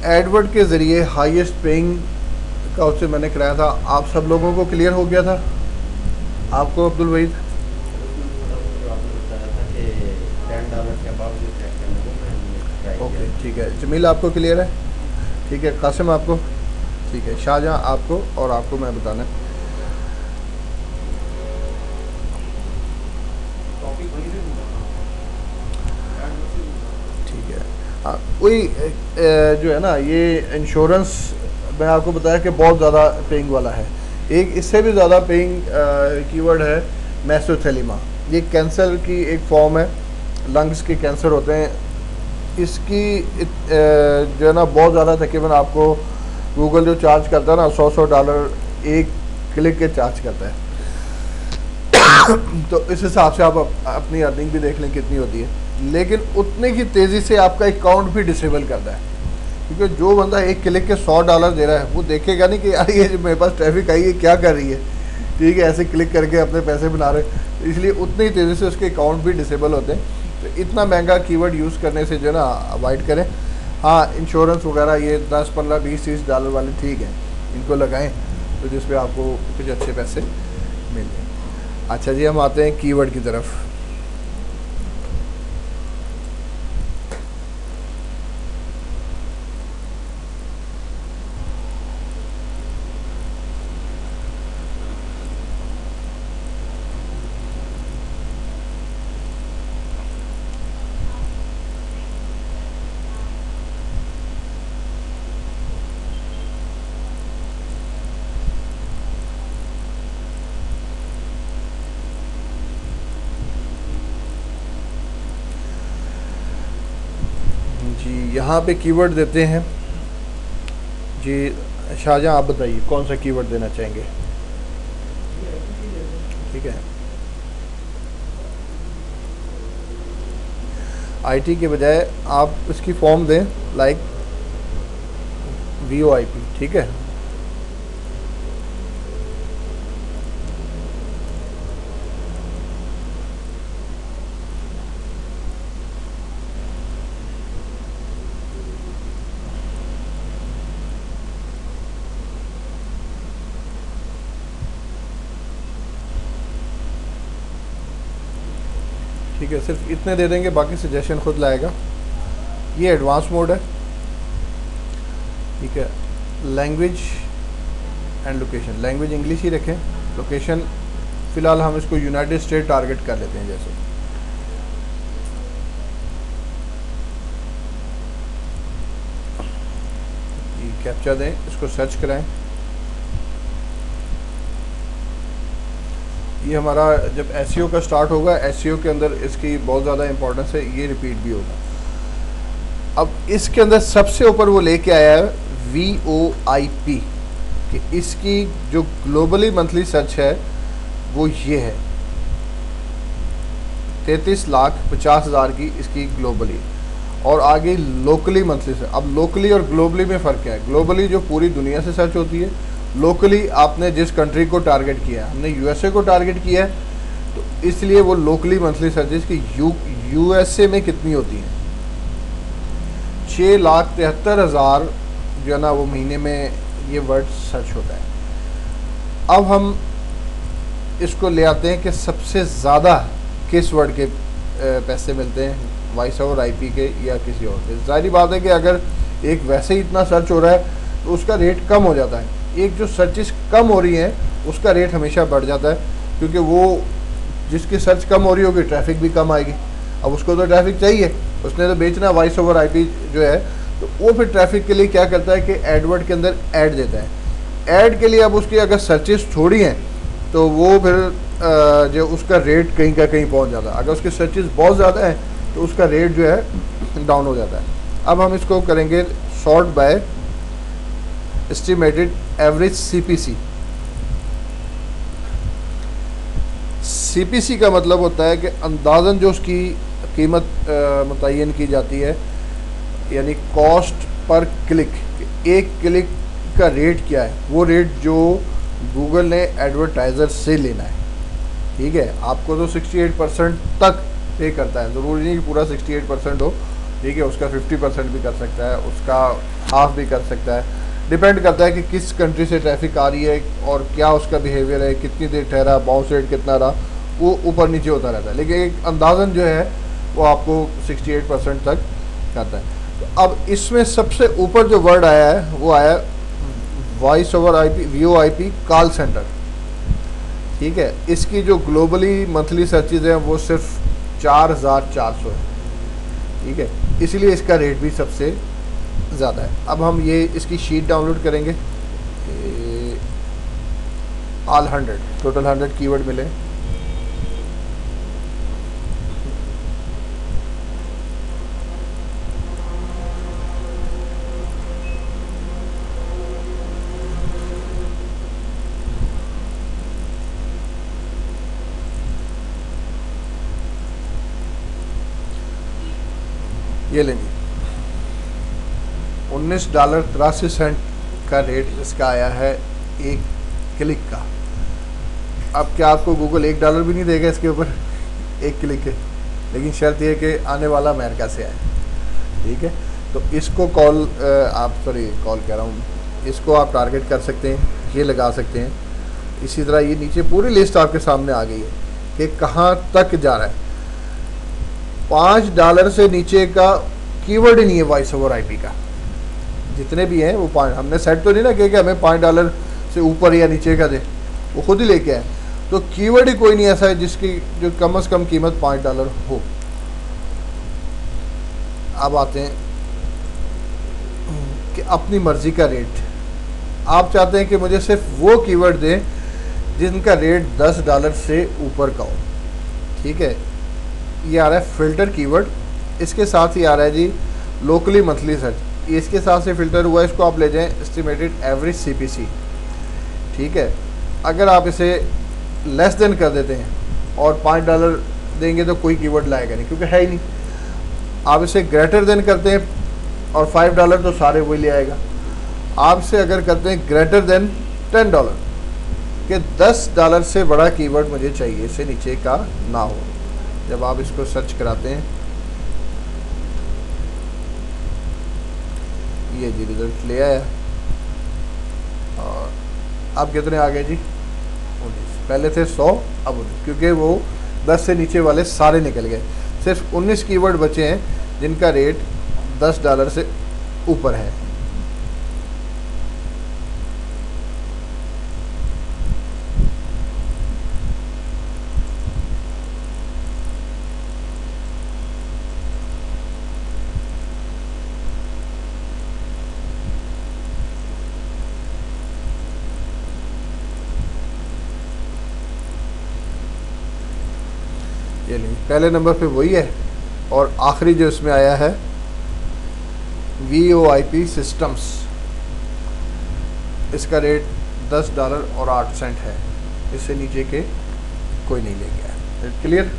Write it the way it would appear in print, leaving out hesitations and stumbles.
Edward के ज़रिए highest paying का उससे मैंने कराया था, आप सब लोगों को क्लियर हो गया था? आपको अब्दुल वहीद? उसमें थोड़ा बहुत जो आपने बताया था कि $10 के अबाव जो चेक करना वो मैंने ट्राई किया ओके था। ठीक है। जमील आपको क्लियर है? ठीक है। कासिम आपको? ठीक है। शाहजहाँ आपको, और आपको मैं बताना है। टॉपिक वहीं से दूंगा, एडवर्ड से दूंगा। ठीक है। हाँ वही जो है ना, ये इंश्योरेंस मैं आपको बताया कि बहुत ज़्यादा पेइंग वाला है। एक इससे भी ज़्यादा पेइंग कीवर्ड है मेसोथेलिमा। ये कैंसर की एक फॉर्म है, लंग्स के कैंसर होते हैं। इसकी जो है ना बहुत ज़्यादा तकरीबन आपको गूगल जो चार्ज करता है ना, $100 एक क्लिक के चार्ज करता है। तो इस हिसाब से आप अपनी अर्निंग भी देख लें कितनी होती है। लेकिन उतने ही तेज़ी से आपका अकाउंट भी डिसेबल करता है, क्योंकि जो बंदा एक क्लिक के $100 दे रहा है वो देखेगा नहीं कि यार ये जो मेरे पास ट्रैफिक आई है क्या कर रही है, ठीक है, ऐसे क्लिक करके अपने पैसे बना रहे हैं। इसलिए उतनी तेज़ी से उसके अकाउंट भी डिसेबल होते हैं। तो इतना महंगा कीवर्ड यूज़ करने से जो है ना अवॉइड करें। हाँ इंश्योरेंस वगैरह ये 10, 15, 20, $30 वाले ठीक हैं, इनको लगाएं तो जिस पे आपको कुछ अच्छे पैसे मिल जाएँ। अच्छा जी, हम आते हैं कीवर्ड की तरफ। जी यहाँ पे कीवर्ड देते हैं जी। शाहजहाँ आप बताइए कौन सा कीवर्ड देना चाहेंगे? ठीक है। आईटी के बजाय आप इसकी फॉर्म दें, लाइक VOIP, ठीक है। ठीक है, सिर्फ इतने दे देंगे, बाकी सजेशन खुद लाएगा। ये एडवांस मोड है, ठीक है। Language and location, language English ही रखें, लोकेशन फ़िलहाल हम इसको यूनाइटेड स्टेट टारगेट कर लेते हैं। जैसे ये कैप्चा दें, इसको सर्च कराएं। ये हमारा जब SEO का स्टार्ट होगा, SEO के अंदर इसकी बहुत ज़्यादा इंपॉर्टेंस है, ये रिपीट भी होगा। अब इसके अंदर सबसे ऊपर वो लेके आया है VOIP, कि इसकी जो ग्लोबली मंथली सर्च है वो ये है 33,50,000 की इसकी ग्लोबली, और आगे लोकली मंथली से। अब लोकली और ग्लोबली में फ़र्क क्या है? ग्लोबली जो पूरी दुनिया से सर्च होती है, लोकली आपने जिस कंट्री को टारगेट किया है, हमने USA को टारगेट किया है, तो इसलिए वो लोकली मंथली सर्चेज की USA में कितनी होती हैं? 6,73,000 जो है ना वो महीने में ये वर्ड सर्च होता है। अब हम इसको ले आते हैं कि सबसे ज़्यादा किस वर्ड के पैसे मिलते हैं, वॉइस ओवर IP के या किसी और के। ज़ाहिर बात है कि अगर एक वैसे ही इतना सर्च हो रहा है तो उसका रेट कम हो जाता है। एक जो सर्चेस कम हो रही हैं उसका रेट हमेशा बढ़ जाता है, क्योंकि वो जिसकी सर्च कम हो रही होगी ट्रैफिक भी कम आएगी। अब उसको तो ट्रैफिक चाहिए, उसने तो बेचना वॉइस ओवर IP जो है, तो वो फिर ट्रैफिक के लिए क्या करता है कि एडवर्ड के अंदर ऐड देता है। ऐड के लिए अब उसकी अगर सर्चेस थोड़ी हैं तो वो फिर जो उसका रेट कहीं का कहीं पहुंच जाता है। अगर उसकी सर्चेस बहुत ज़्यादा हैं तो उसका रेट जो है डाउन हो जाता है। अब हम इसको करेंगे sort by estimated average CPC का मतलब होता है कि अंदाज़न जो उसकी कीमत मुतय्यन की जाती है, यानी कॉस्ट पर क्लिक, एक क्लिक का रेट क्या है, वो रेट जो गूगल ने एडवर्टाइज़र से लेना है, ठीक है। आपको तो 68% तक पे करता है, ज़रूरी नहीं कि पूरा 68% हो, ठीक है, उसका 50% भी कर सकता है, उसका हाफ भी कर सकता है, डिपेंड करता है कि किस कंट्री से ट्रैफिक आ रही है और क्या उसका बिहेवियर है, कितनी देर ठहरा, बाउंस रेट कितना रहा, वो ऊपर नीचे होता रहता है, लेकिन एक अंदाज़न जो है वो आपको 68% तक करता है। तो अब इसमें सबसे ऊपर जो वर्ड आया है वो आया voice over IP, VoIP call centre. ठीक है, इसकी जो ग्लोबली मंथली सर्चेज हैं वो सिर्फ 4400 है। ठीक है, इसलिए इसका रेट भी सबसे ज़्यादा है। अब हम ये इसकी शीट डाउनलोड करेंगे, ऑल 100 टोटल 100 कीवर्ड मिले। ये लेंगे $19.83 का रेट इसका आया है एक क्लिक का। अब क्या आपको गूगल $1 भी नहीं देगा इसके ऊपर एक क्लिक है, लेकिन शर्त यह कि आने वाला अमेरिका से आए। ठीक है, तो इसको कॉल कह रहा हूँ, इसको आप टारगेट कर सकते हैं, ये लगा सकते हैं। इसी तरह ये नीचे पूरी लिस्ट आपके सामने आ गई है कि कहाँ तक जा रहा है। $5 से नीचे का कीवर्ड ही नहीं है वॉइस ओवर आईपी का, जितने भी हैं वो हमने सेट तो नहीं ना किया कि हमें $5 से ऊपर या नीचे का दे, वो खुद ही लेके आए। तो कीवर्ड ही कोई नहीं ऐसा है जिसकी जो कम से कम कीमत $5 हो। अब आते हैं कि अपनी मर्जी का रेट। आप चाहते हैं कि मुझे सिर्फ वो कीवर्ड दें जिनका रेट $10 से ऊपर का हो। ठीक है, ये आ रहा है फ़िल्टर कीवर्ड, इसके साथ ही आ रहा है जी लोकली मंथली सर्च, इसके साथ से फ़िल्टर हुआ है। इसको आप ले जाएं एस्टिमेटेड एवरेज CPC। ठीक है, अगर आप इसे लेस देन कर देते हैं और $5 देंगे तो कोई कीवर्ड लाएगा नहीं, क्योंकि है ही नहीं। आप इसे ग्रेटर देन करते हैं और $5 तो सारे वही ले आएगा। आप इसे अगर करते हैं ग्रेटर देन $10 कि $10 से बड़ा कीवर्ड मुझे चाहिए, इससे नीचे का ना हो। जब आप इसको सर्च कराते हैं, ये जी रिजल्ट ले आया। और अब कितने आ गए जी? 19। पहले थे 100, अब 19, क्योंकि वो 10 से नीचे वाले सारे निकल गए। सिर्फ 19 कीवर्ड बचे हैं जिनका रेट $10 से ऊपर है। ये नहीं, पहले नंबर पे वही है और आखिरी जो इसमें आया है VoIP सिस्टम्स, इसका रेट $10 और 8 सेंट है। इससे नीचे के कोई नहीं ले गया। क्लियर?